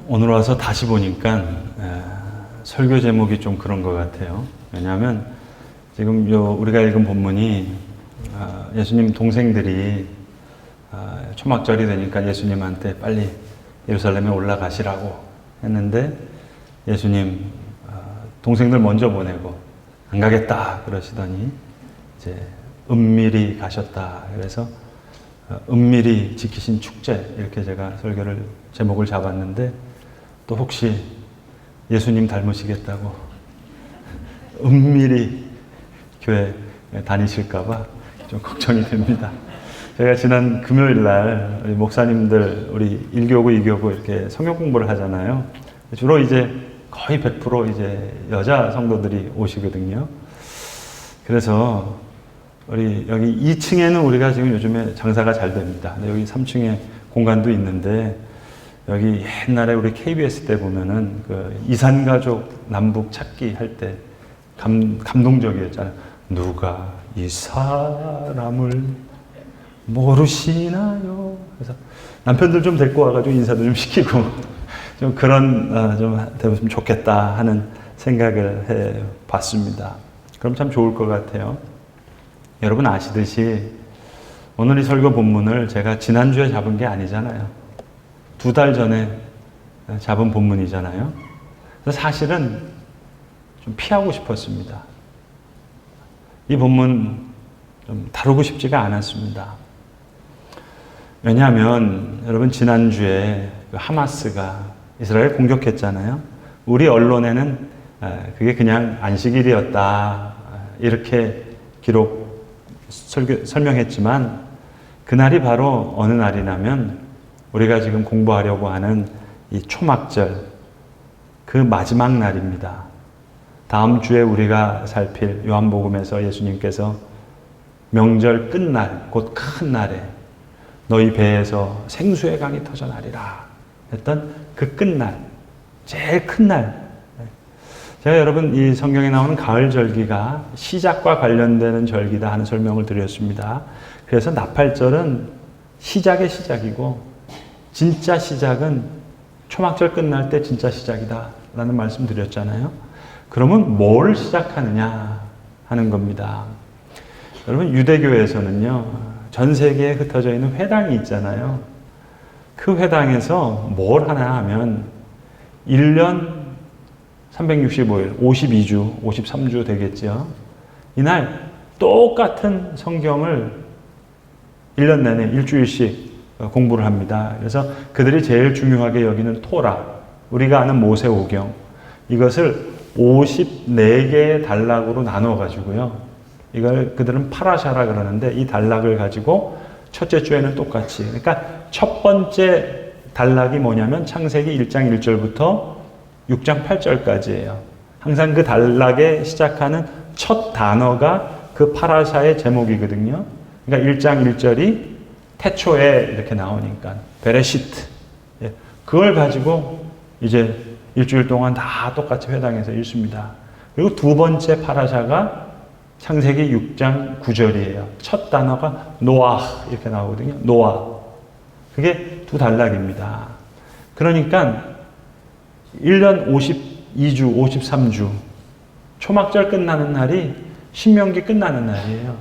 오늘 와서 다시 보니까 설교 제목이 좀 그런 것 같아요. 왜냐하면 지금 우리가 읽은 본문이 예수님 동생들이 초막절이 되니까 예수님한테 빨리 예루살렘에 올라가시라고 했는데 예수님 동생들 먼저 보내고 안 가겠다 그러시더니 이제 은밀히 가셨다. 그래서 은밀히 지키신 축제, 이렇게 제가 설교를 제목을 잡았는데, 또 혹시 예수님 닮으시겠다고 은밀히 교회 다니실까봐 좀 걱정이 됩니다. 제가 지난 금요일 날 우리 목사님들, 우리 1교구, 2교구 이렇게 성경 공부를 하잖아요. 주로 이제 거의 100% 이제 여자 성도들이 오시거든요. 그래서 우리 여기 2층에는 우리가 지금 요즘에 장사가 잘 됩니다. 여기 3층에 공간도 있는데, 여기 옛날에 우리 KBS 때 보면은 그 이산가족 남북 찾기 할 때 감동적이었잖아요. 누가 이 사람을 모르시나요? 그래서 남편들 좀 데리고 와가지고 인사도 좀 시키고 좀 그런 좀 되면 좋겠다 하는 생각을 해 봤습니다. 그럼 참 좋을 것 같아요. 여러분 아시듯이 오늘 이 설교 본문을 제가 지난주에 잡은 게 아니잖아요. 2달 전에 잡은 본문이잖아요. 그래서 사실은 좀 피하고 싶었습니다. 이 본문 좀 다루고 싶지가 않았습니다. 왜냐하면 여러분 지난주에 하마스가 이스라엘 공격했잖아요. 우리 언론에는 그게 그냥 안식일이었다 이렇게 설명했지만, 그날이 바로 어느 날이냐면 우리가 지금 공부하려고 하는 이 초막절 그 마지막 날입니다. 다음 주에 우리가 살필 요한복음에서 예수님께서 명절 끝날, 곧 큰 날에 너희 배에서 생수의 강이 터져나리라 했던 그 끝날, 제일 큰 날. 제가 여러분 이 성경에 나오는 가을 절기가 시작과 관련되는 절기다 하는 설명을 드렸습니다. 그래서 나팔절은 시작의 시작이고 진짜 시작은 초막절 끝날 때 진짜 시작이다 라는 말씀 드렸잖아요. 그러면 뭘 시작하느냐 하는 겁니다. 여러분 유대교에서는요, 전 세계에 흩어져 있는 회당이 있잖아요. 그 회당에서 뭘 하나 하면 1년 365일, 52주, 53주 되겠죠. 이날 똑같은 성경을 1년 내내 일주일씩 공부를 합니다. 그래서 그들이 제일 중요하게 여기는 토라, 우리가 아는 모세오경, 이것을 54개의 단락으로 나눠 가지고요. 이걸 그들은 파라샤라 그러는데, 이 단락을 가지고 첫째 주에는 똑같이, 그러니까 첫 번째 단락이 뭐냐면 창세기 1장 1절부터 6장 8절까지예요. 항상 그 단락에 시작하는 첫 단어가 그 파라샤의 제목이거든요. 그러니까 1장 1절이 태초에 이렇게 나오니까 베레시트. 그걸 가지고 이제 일주일 동안 다 똑같이 회당에서 읽습니다. 그리고 두 번째 파라샤가 창세기 6장 9절이에요. 첫 단어가 노아 이렇게 나오거든요. 노아. 그게 두 단락입니다. 그러니까 1년 52주, 53주, 초막절 끝나는 날이 신명기 끝나는 날이에요.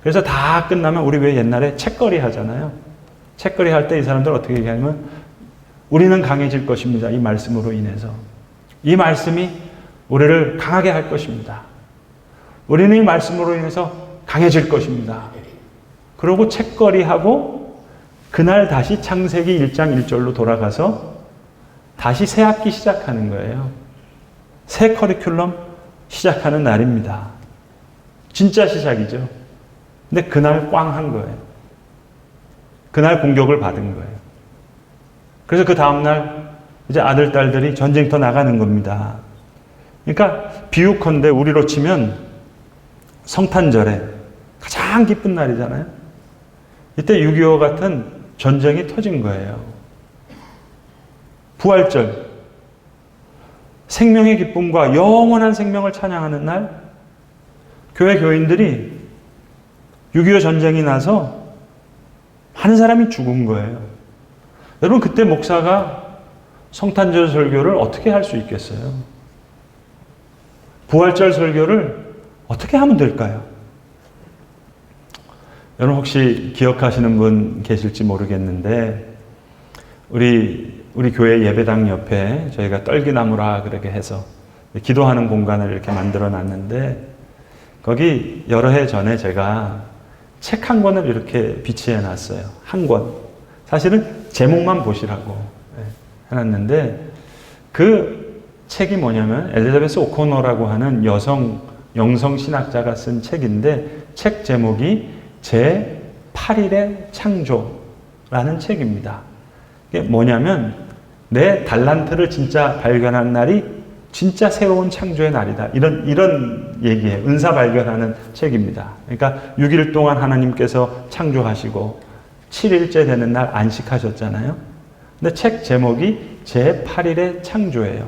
그래서 다 끝나면 우리 왜 옛날에 책거리 하잖아요. 책거리 할 때 이 사람들 어떻게 얘기하냐면 우리는 강해질 것입니다. 이 말씀으로 인해서. 이 말씀이 우리를 강하게 할 것입니다. 우리는 이 말씀으로 인해서 강해질 것입니다. 그러고 책거리하고 그날 다시 창세기 1장 1절로 돌아가서 다시 새 학기 시작하는 거예요. 새 커리큘럼 시작하는 날입니다. 진짜 시작이죠. 근데 그날 꽝 한 거예요. 그날 공격을 받은 거예요. 그래서 그 다음날 이제 아들, 딸들이 전쟁터 나가는 겁니다. 그러니까 비유컨대 우리로 치면 성탄절에 가장 기쁜 날이잖아요. 이때 6.25 같은 전쟁이 터진 거예요. 부활절, 생명의 기쁨과 영원한 생명을 찬양하는 날, 교회 교인들이 6.25 전쟁이 나서 한 사람이 죽은 거예요. 여러분 그때 목사가 성탄절 설교를 어떻게 할 수 있겠어요? 부활절 설교를 어떻게 하면 될까요? 여러분 혹시 기억하시는 분 계실지 모르겠는데 우리 교회 예배당 옆에 저희가 떨기나무라 그렇게 해서 기도하는 공간을 이렇게 만들어 놨는데 거기 여러 해 전에 제가 책 한 권을 이렇게 비치해 놨어요. 한 권. 사실은 제목만 보시라고 해놨는데 그 책이 뭐냐면 엘리자베스 오코너라고 하는 여성 영성 신학자가 쓴 책인데 책 제목이 제8일의 창조라는 책입니다. 이게 뭐냐면 내 달란트를 진짜 발견한 날이 진짜 새로운 창조의 날이다. 이런 얘기예요. 은사 발견하는 책입니다. 그러니까 6일 동안 하나님께서 창조하시고 7일째 되는 날 안식하셨잖아요. 근데 책 제목이 제8일의 창조예요.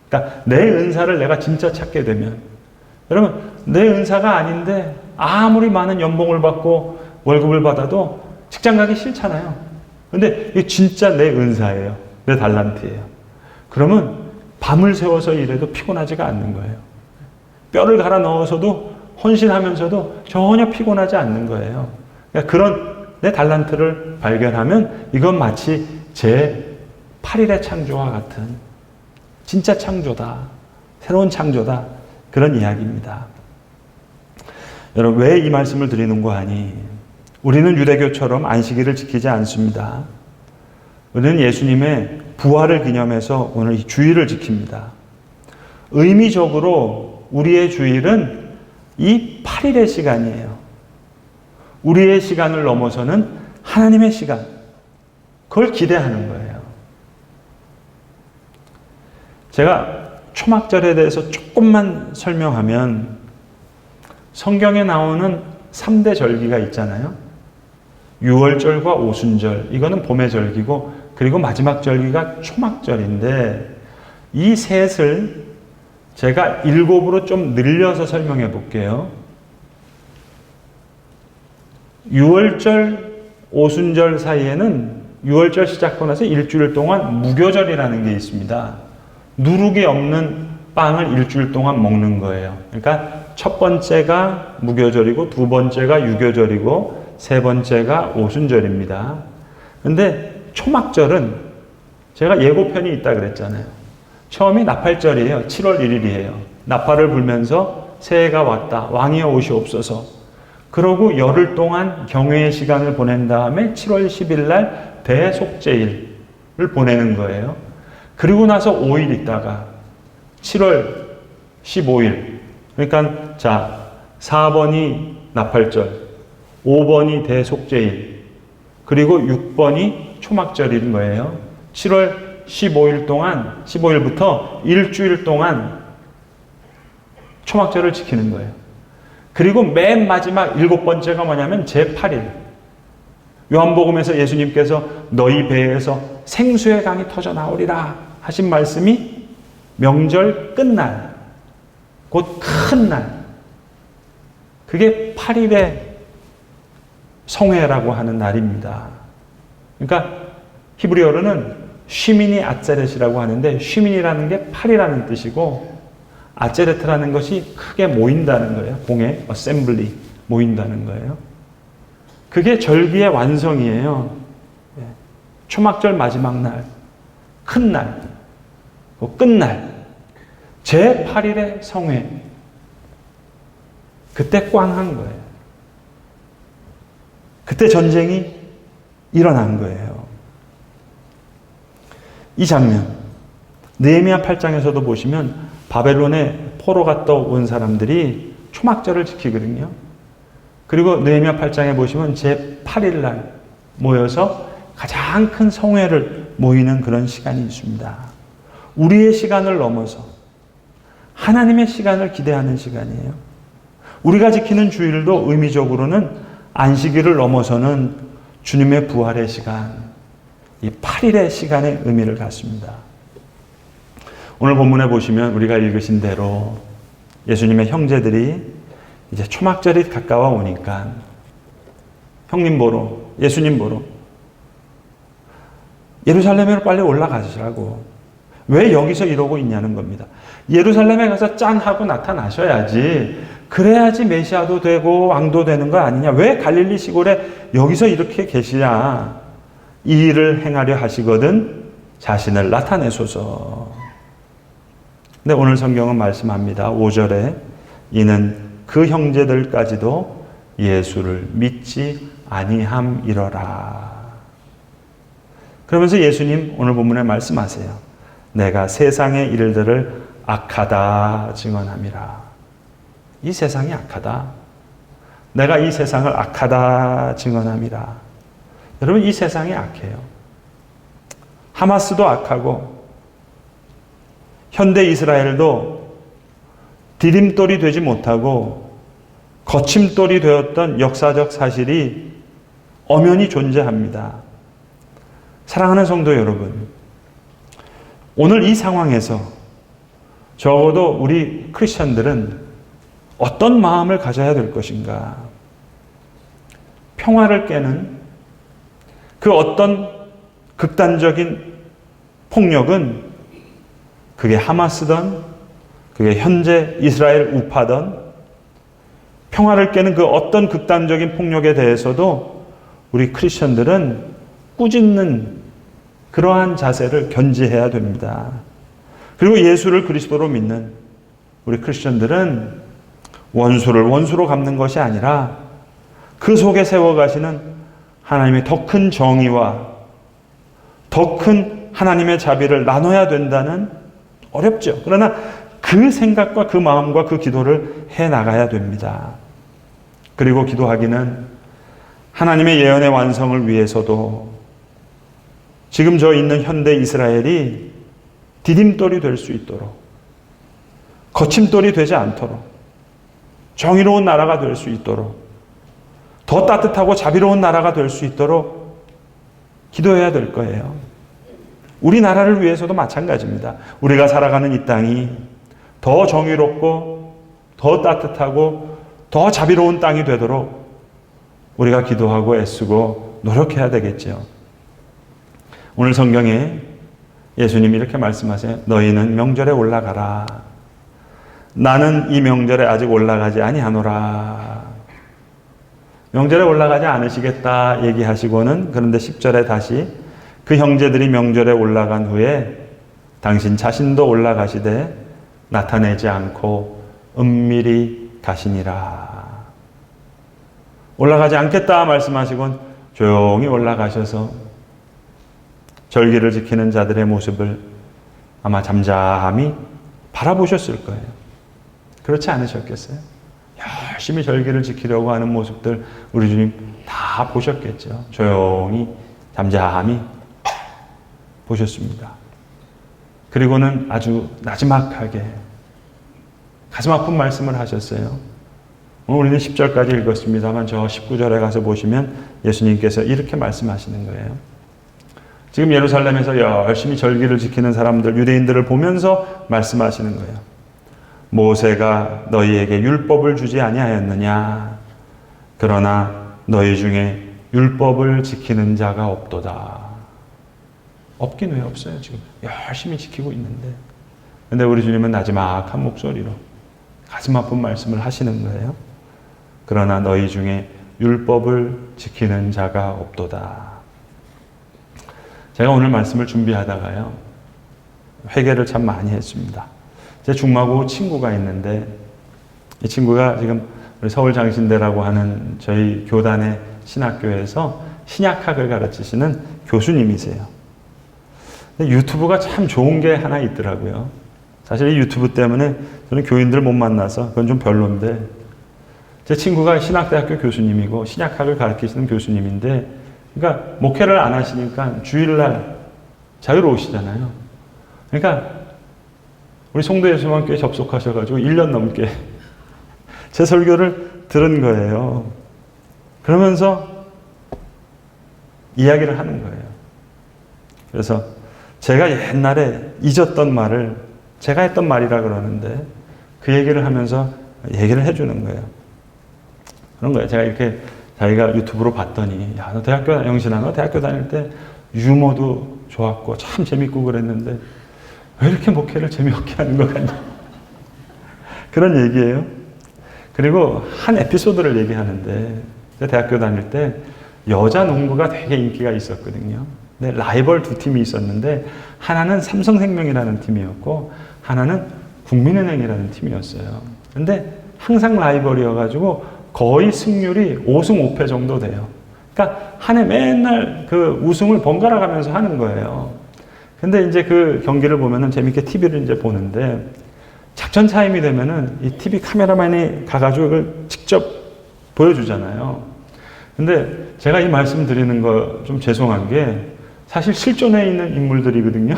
그러니까 내 은사를 내가 진짜 찾게 되면 여러분 내 은사가 아닌데 아무리 많은 연봉을 받고 월급을 받아도 직장 가기 싫잖아요. 근데 이게 진짜 내 은사예요. 내 달란트예요. 그러면 밤을 새워서 일해도 피곤하지가 않는 거예요. 뼈를 갈아 넣어서도 헌신하면서도 전혀 피곤하지 않는 거예요. 그러니까 그런 내 달란트를 발견하면 이건 마치 제 8일의 창조와 같은 진짜 창조다. 새로운 창조다. 그런 이야기입니다. 여러분 왜 이 말씀을 드리는 거 아니? 우리는 유대교처럼 안식일을 지키지 않습니다. 우리는 예수님의 부활을 기념해서 오늘 이 주일을 지킵니다. 의미적으로 우리의 주일은 이 8일의 시간이에요. 우리의 시간을 넘어서는 하나님의 시간. 그걸 기대하는 거예요. 제가 초막절에 대해서 조금만 설명하면 성경에 나오는 3대 절기가 있잖아요. 유월절과 오순절, 이거는 봄의 절기고 그리고 마지막 절기가 초막절인데 이 셋을 제가 7으로 좀 늘려서 설명해 볼게요. 유월절, 오순절 사이에는 유월절 시작하고 나서 일주일 동안 무교절이라는 게 있습니다. 누룩이 없는 빵을 일주일 동안 먹는 거예요. 그러니까 첫 번째가 무교절이고 두 번째가 유교절이고 세 번째가 오순절입니다. 근데 초막절은 제가 예고편이 있다 그랬잖아요. 처음이 나팔절이에요. 7월 1일이에요. 나팔을 불면서 새해가 왔다. 왕이여 오시옵소서. 그러고 열흘 동안 경외의 시간을 보낸 다음에 7월 10일 날 대속죄일을 보내는 거예요. 그리고 나서 5일 있다가 7월 15일 그러니까 자 4번이 나팔절 5번이 대속죄일 그리고 6번이 초막절인 거예요. 7월 15일 동안 15일부터 일주일 동안 초막절을 지키는 거예요. 그리고 맨 마지막 7번째가 뭐냐면 제8일 요한복음에서 예수님께서 너희 배에서 생수의 강이 터져 나오리라 하신 말씀이 명절 끝날 곧 큰 날 그게 8일의 성회라고 하는 날입니다. 그러니까 히브리어로는 쉬미니 아ጼ렛이라고 하는데 쉬민이라는 게 8이라는 뜻이고 아ጼ레트라는 것이 크게 모인다는 거예요. 공회, 어셈블리, 모인다는 거예요. 그게 절기의 완성이에요. 초막절 마지막 날, 큰 날, 끝날, 제8일의 성회. 그때 꽝한 거예요. 그때 전쟁이 일어난 거예요. 이 장면, 느헤미야 8장에서도 보시면 바벨론에 포로 갔다 온 사람들이 초막절을 지키거든요. 그리고 느헤미야 8장에 보시면 제8일 날 모여서 가장 큰 성회를 모이는 그런 시간이 있습니다. 우리의 시간을 넘어서 하나님의 시간을 기대하는 시간이에요. 우리가 지키는 주일도 의미적으로는 안식일을 넘어서는 주님의 부활의 시간, 이 8일의 시간의 의미를 갖습니다. 오늘 본문에 보시면 우리가 읽으신 대로 예수님의 형제들이 이제 초막절이 가까워 오니까 형님 보러, 예수님 보러 예루살렘으로 빨리 올라가시라고 왜 여기서 이러고 있냐는 겁니다. 예루살렘에 가서 짠 하고 나타나셔야지, 그래야지 메시아도 되고 왕도 되는 거 아니냐. 왜 갈릴리 시골에 여기서 이렇게 계시냐. 이 일을 행하려 하시거든 자신을 나타내소서. 근데 오늘 성경은 말씀합니다. 5절에 이는 그 형제들까지도 예수를 믿지 아니함이러라. 그러면서 예수님 오늘 본문에 말씀하세요. 내가 세상의 일들을 악하다 증언함이라. 이 세상이 악하다. 내가 이 세상을 악하다 증언함이라. 여러분, 이 세상이 악해요. 하마스도 악하고 현대 이스라엘도 디딤돌이 되지 못하고 거침돌이 되었던 역사적 사실이 엄연히 존재합니다. 사랑하는 성도 여러분, 오늘 이 상황에서 적어도 우리 크리스천들은 어떤 마음을 가져야 될 것인가? 평화를 깨는 그 어떤 극단적인 폭력은 그게 하마스든 그게 현재 이스라엘 우파든 평화를 깨는 그 어떤 극단적인 폭력에 대해서도 우리 크리스천들은 꾸짖는 그러한 자세를 견지해야 됩니다. 그리고 예수를 그리스도로 믿는 우리 크리스천들은 원수를 원수로 갚는 것이 아니라 그 속에 세워가시는 하나님의 더 큰 정의와 더 큰 하나님의 자비를 나눠야 된다는, 어렵죠. 그러나 그 생각과 그 마음과 그 기도를 해나가야 됩니다. 그리고 기도하기는 하나님의 예언의 완성을 위해서도 지금 저 있는 현대 이스라엘이 디딤돌이 될 수 있도록, 거침돌이 되지 않도록 정의로운 나라가 될 수 있도록, 더 따뜻하고 자비로운 나라가 될 수 있도록 기도해야 될 거예요. 우리나라를 위해서도 마찬가지입니다. 우리가 살아가는 이 땅이 더 정의롭고 더 따뜻하고 더 자비로운 땅이 되도록 우리가 기도하고 애쓰고 노력해야 되겠죠. 오늘 성경에 예수님이 이렇게 말씀하세요. 너희는 명절에 올라가라. 나는 이 명절에 아직 올라가지 아니하노라. 명절에 올라가지 않으시겠다 얘기하시고는, 그런데 10절에 다시 그 형제들이 명절에 올라간 후에 당신 자신도 올라가시되 나타내지 않고 은밀히 가시니라. 올라가지 않겠다 말씀하시곤 조용히 올라가셔서 절기를 지키는 자들의 모습을 아마 잠잠히 바라보셨을 거예요. 그렇지 않으셨겠어요? 열심히 절기를 지키려고 하는 모습들 우리 주님 다 보셨겠죠. 조용히 잠잠히 보셨습니다. 그리고는 아주 나지막하게 가슴 아픈 말씀을 하셨어요. 오늘 우리는 10절까지 읽었습니다만 저 19절에 가서 보시면 예수님께서 이렇게 말씀하시는 거예요. 지금 예루살렘에서 열심히 절기를 지키는 사람들, 유대인들을 보면서 말씀하시는 거예요. 모세가 너희에게 율법을 주지 아니하였느냐? 그러나 너희 중에 율법을 지키는 자가 없도다. 없긴 왜 없어요? 지금 열심히 지키고 있는데. 근데 우리 주님은 나지막한 목소리로 가슴 아픈 말씀을 하시는 거예요. 그러나 너희 중에 율법을 지키는 자가 없도다. 제가 오늘 말씀을 준비하다가요, 회개를 참 많이 했습니다. 제 중마고 친구가 있는데, 이 친구가 지금 우리 서울장신대라고 하는 저희 교단의 신학교에서 신약학을 가르치시는 교수님이세요. 근데 유튜브가 참 좋은 게 하나 있더라고요. 사실 이 유튜브 때문에 저는 교인들 못 만나서 그건 좀 별론데, 제 친구가 신학대학교 교수님이고 신약학을 가르치시는 교수님인데, 그러니까 목회를 안 하시니까 주일날 자유로우시잖아요. 그러니까 우리 송도예수만교회 접속하셔가지고 1년 넘게 제 설교를 들은 거예요. 그러면서 이야기를 하는 거예요. 그래서 제가 옛날에 잊었던 말을 제가 했던 말이라 그러는데 그 얘기를 하면서 얘기를 해주는 거예요. 그런 거예요. 제가 이렇게 자기가 유튜브로 봤더니, 야, 너 영신아, 너 대학교 다닐 때 유머도 좋았고 참 재밌고 그랬는데 왜 이렇게 목회를 재미없게 하는 것 같냐. 그런 얘기예요. 그리고 한 에피소드를 얘기하는데, 제가 대학교 다닐 때 여자 농구가 되게 인기가 있었거든요. 근데 라이벌 두 팀이 있었는데, 하나는 삼성생명이라는 팀이었고, 하나는 국민은행이라는 팀이었어요. 근데 항상 라이벌이어가지고 거의 승률이 5승 5패 정도 돼요. 그러니까 한 해 맨날 그 우승을 번갈아 가면서 하는 거예요. 근데 이제 그 경기를 보면은 재밌게 TV를 이제 보는데, 작전 타임이 되면은 이 TV 카메라맨이 가가지고 이걸 직접 보여주잖아요. 근데 제가 이 말씀 드리는 거 좀 죄송한 게, 사실 실존에 있는 인물들이거든요.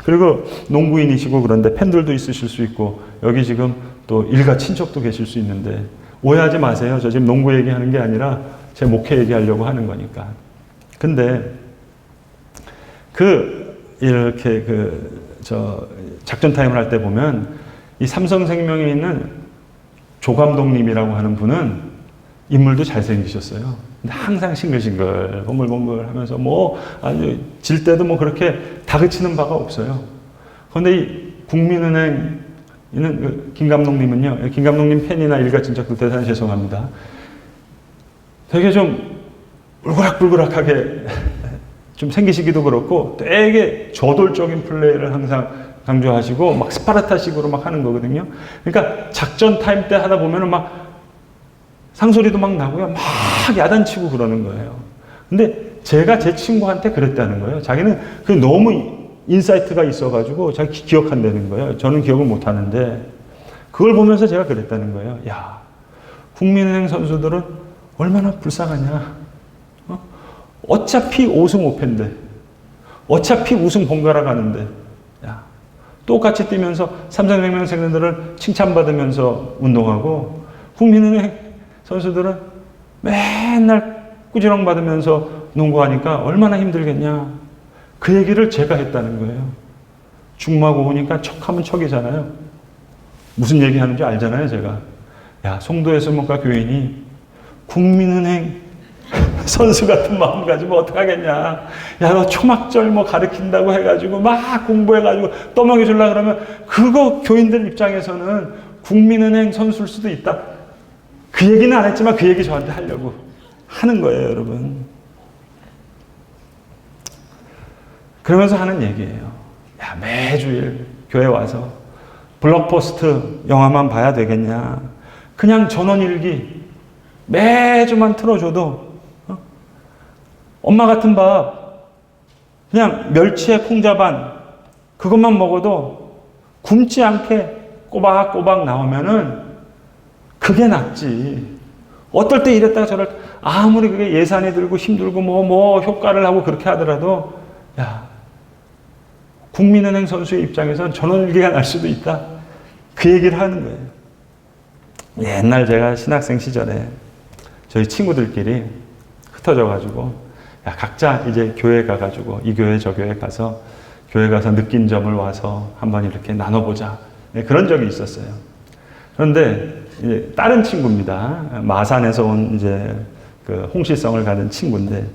그리고 농구인이시고 그런데 팬들도 있으실 수 있고, 여기 지금 또 일가 친척도 계실 수 있는데, 오해하지 마세요. 저 지금 농구 얘기하는 게 아니라 제 목회 얘기하려고 하는 거니까. 근데 이렇게 작전 타임을 할 때 보면, 이 삼성생명에 있는 조 감독님이라고 하는 분은 인물도 잘생기셨어요. 근데 항상 싱글싱글, 봉글봉글 하면서 아주 질 때도 그렇게 다그치는 바가 없어요. 그런데 이 국민은행 있는 김 감독님은요, 김 감독님 팬이나 일가 친척들 대단히 죄송합니다. 되게 좀 울그락불그락하게 좀 생기시기도 그렇고, 되게 저돌적인 플레이를 항상 강조하시고, 막 스파르타식으로 막 하는 거거든요. 그러니까 작전 타임 때 하다 보면은 막 상소리도 막 나고요. 막 야단치고 그러는 거예요. 근데 제가 제 친구한테 그랬다는 거예요. 자기는 그 너무 인사이트가 있어가지고 자기 기억한다는 거예요. 저는 기억을 못 하는데, 그걸 보면서 제가 그랬다는 거예요. 야, 국민은행 선수들은 얼마나 불쌍하냐. 어차피 5승 5패인데, 어차피 우승 번갈아 가는데, 야, 똑같이 뛰면서 삼성생명생들을 칭찬받으면서 운동하고, 국민은행 선수들은 맨날 꾸지람 받으면서 농구하니까 얼마나 힘들겠냐. 그 얘기를 제가 했다는 거예요. 중마고 오니까 척하면 척이잖아요. 무슨 얘기 하는지 알잖아요, 제가. 야, 송도에서 뭔가 교인이 국민은행 선수 같은 마음 가지고 어떡하겠냐. 야, 너 초막절 가르친다고 해가지고 막 공부해가지고 떠먹여주려고 그러면, 그거 교인들 입장에서는 국민은행 선수일 수도 있다. 그 얘기는 안 했지만 그 얘기 저한테 하려고 하는 거예요, 여러분. 그러면서 하는 얘기예요. 야, 매주일 교회 와서 블록버스트 영화만 봐야 되겠냐. 그냥 전원일기 매주만 틀어줘도, 엄마 같은 밥, 그냥 멸치에 콩자반, 그것만 먹어도 굶지 않게 꼬박꼬박 나오면은 그게 낫지. 어떨 때 이랬다가 저럴 때, 아무리 그게 예산이 들고 힘들고 효과를 하고 그렇게 하더라도, 야, 국민은행 선수의 입장에선 전원일기가 날 수도 있다. 그 얘기를 하는 거예요. 옛날 제가 신학생 시절에 저희 친구들끼리 흩어져가지고, 야, 각자 이제 교회 가가지고, 이 교회 저 교회 가서, 교회 가서 느낀 점을 와서 한번 이렇게 나눠보자. 네, 그런 적이 있었어요. 그런데 이제 다른 친구입니다. 마산에서 온 이제 그 홍시성을 가는 친구인데,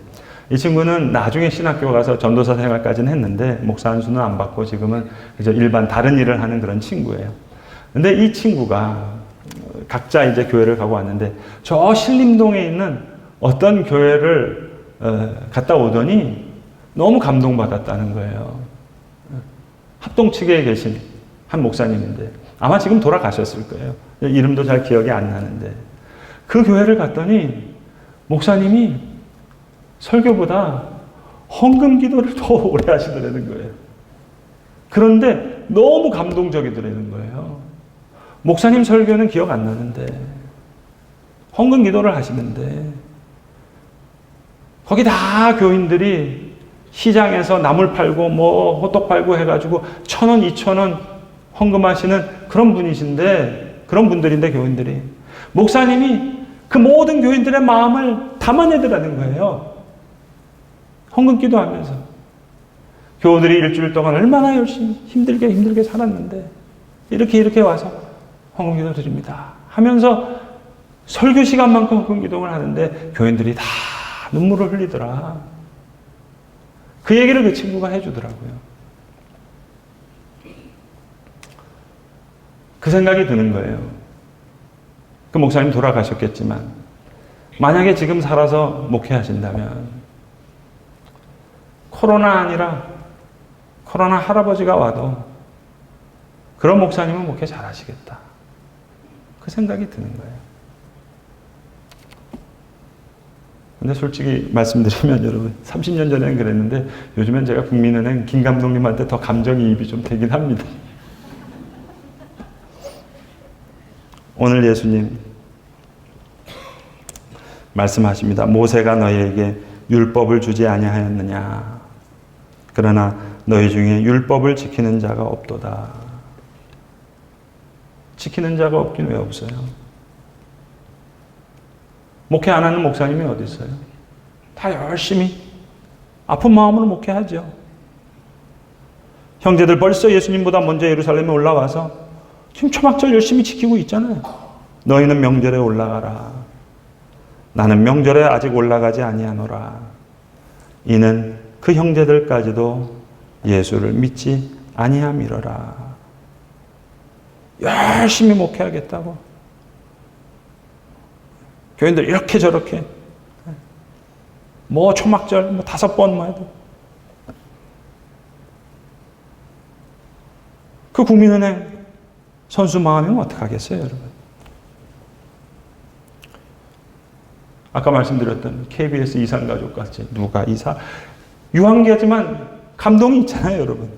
이 친구는 나중에 신학교 가서 전도사 생활까지는 했는데 목사 한 수는 안 받고 지금은 그저 일반 다른 일을 하는 그런 친구예요. 근데 이 친구가 각자 이제 교회를 가고 왔는데, 저 신림동에 있는 어떤 교회를 갔다 오더니 너무 감동받았다는 거예요. 합동 측에 계신 한 목사님인데, 아마 지금 돌아가셨을 거예요. 이름도 잘 기억이 안 나는데, 그 교회를 갔더니 목사님이 설교보다 헌금 기도를 더 오래 하시더라는 거예요. 그런데 너무 감동적이더라는 거예요. 목사님 설교는 기억 안 나는데 헌금 기도를 하시는데, 거기 다 교인들이 시장에서 나물 팔고 호떡 팔고 해가지고 1,000원, 2,000원 헌금하시는 그런 분이신데, 그런 분들인데 교인들이, 목사님이 그 모든 교인들의 마음을 담아내더라는 거예요. 헌금 기도하면서. 교우들이 일주일 동안 얼마나 열심히 힘들게 살았는데 이렇게 와서 헌금 기도 드립니다 하면서 설교 시간만큼 헌금 기도를 하는데 교인들이 다 눈물을 흘리더라. 그 얘기를 그 친구가 해주더라고요. 그 생각이 드는 거예요. 그 목사님 돌아가셨겠지만 만약에 지금 살아서 목회하신다면 코로나 아니라 코로나 할아버지가 와도 그런 목사님은 목회 잘하시겠다. 그 생각이 드는 거예요. 근데 솔직히 말씀드리면 여러분 30년 전에는 그랬는데 요즘엔 제가 국민은행 김 감독님한테 더 감정이입이 좀 되긴 합니다. 오늘 예수님 말씀하십니다. 모세가 너희에게 율법을 주지 아니하였느냐. 그러나 너희 중에 율법을 지키는 자가 없도다. 지키는 자가 없긴 왜 없어요? 목회 안 하는 목사님이 어디 있어요? 다 열심히 아픈 마음으로 목회하죠. 형제들 벌써 예수님보다 먼저 예루살렘에 올라와서 지금 초막절 열심히 지키고 있잖아요. 너희는 명절에 올라가라. 나는 명절에 아직 올라가지 아니하노라. 이는 그 형제들까지도 예수를 믿지 아니함이로라. 열심히 목회하겠다고. 교인들 이렇게 저렇게 뭐 초막절 5번 해도 그 국민은행 선수 마음이면 어떡하겠어요, 여러분? 아까 말씀드렸던 KBS 이산가족같이 누가 유한계지만 감동이 있잖아요, 여러분.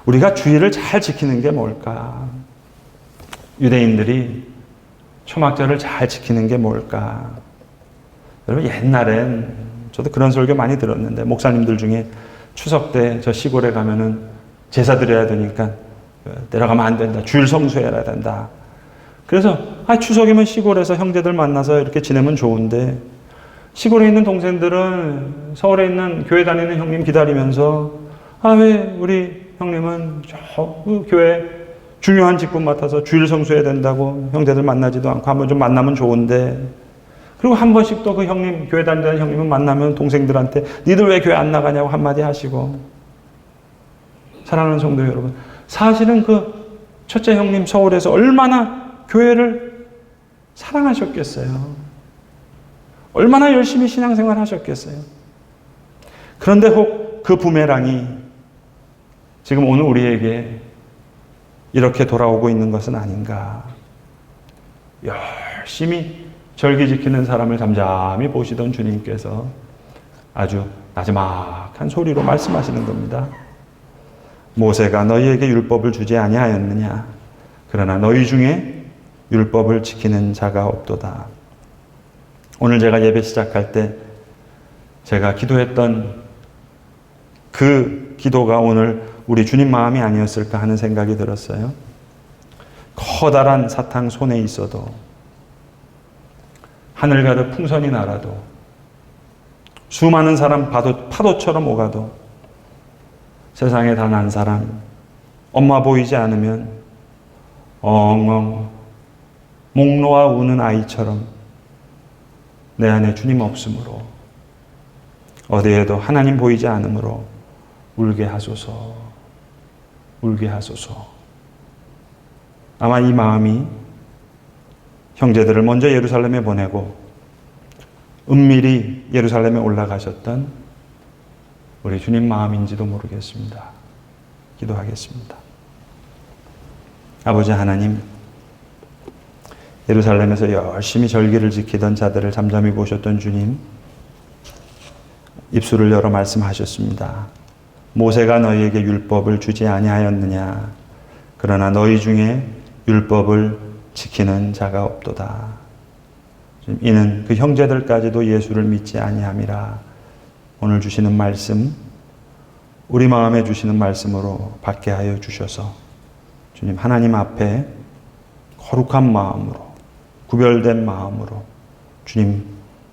우리가 주의를 잘 지키는 게 뭘까? 유대인들이 초막절을 잘 지키는 게 뭘까? 여러분 옛날엔 저도 그런 설교 많이 들었는데 목사님들 중에 추석 때 저 시골에 가면은 제사 드려야 되니까 내려가면 안 된다. 주일 성수해야 된다. 그래서 추석이면 시골에서 형제들 만나서 이렇게 지내면 좋은데 시골에 있는 동생들은 서울에 있는 교회 다니는 형님 기다리면서 왜 우리 형님은 저 교회 중요한 직분 맡아서 주일 성수해야 된다고 형제들 만나지도 않고 한번 좀 만나면 좋은데 그리고 한 번씩 또 그 형님 교회 다니는 형님은 만나면 동생들한테 니들 왜 교회 안 나가냐고 한마디 하시고. 사랑하는 성도 여러분, 사실은 그 첫째 형님 서울에서 얼마나 교회를 사랑하셨겠어요. 얼마나 열심히 신앙생활 하셨겠어요. 그런데 혹 그 부메랑이 지금 오늘 우리에게 이렇게 돌아오고 있는 것은 아닌가. 열심히 절기 지키는 사람을 잠잠히 보시던 주님께서 아주 나지막한 소리로 말씀하시는 겁니다. 모세가 너희에게 율법을 주지 아니하였느냐. 그러나 너희 중에 율법을 지키는 자가 없도다. 오늘 제가 예배 시작할 때 제가 기도했던 그 기도가 오늘 우리 주님 마음이 아니었을까 하는 생각이 들었어요. 커다란 사탕 손에 있어도 하늘 가득 풍선이 날아도 수많은 사람 파도처럼 오가도 세상에 단 한 사람 엄마 보이지 않으면 엉엉 목 놓아 우는 아이처럼 내 안에 주님 없으므로 어디에도 하나님 보이지 않으므로 울게 하소서, 울게 하소서. 아마 이 마음이 형제들을 먼저 예루살렘에 보내고 은밀히 예루살렘에 올라가셨던 우리 주님 마음인지도 모르겠습니다. 기도하겠습니다. 아버지 하나님, 예루살렘에서 열심히 절기를 지키던 자들을 잠잠히 보셨던 주님, 입술을 열어 말씀하셨습니다. 모세가 너희에게 율법을 주지 아니하였느냐. 그러나 너희 중에 율법을 지키는 자가 없도다. 이는 그 형제들까지도 예수를 믿지 아니함이라. 오늘 주시는 말씀, 우리 마음에 주시는 말씀으로 받게 하여 주셔서 주님 하나님 앞에 거룩한 마음으로, 구별된 마음으로 주님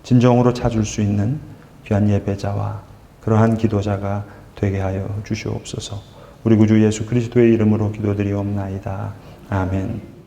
진정으로 찾을 수 있는 귀한 예배자와 그러한 기도자가 되게 하여 주시옵소서. 우리 구주 예수 그리스도의 이름으로 기도드리옵나이다. 아멘.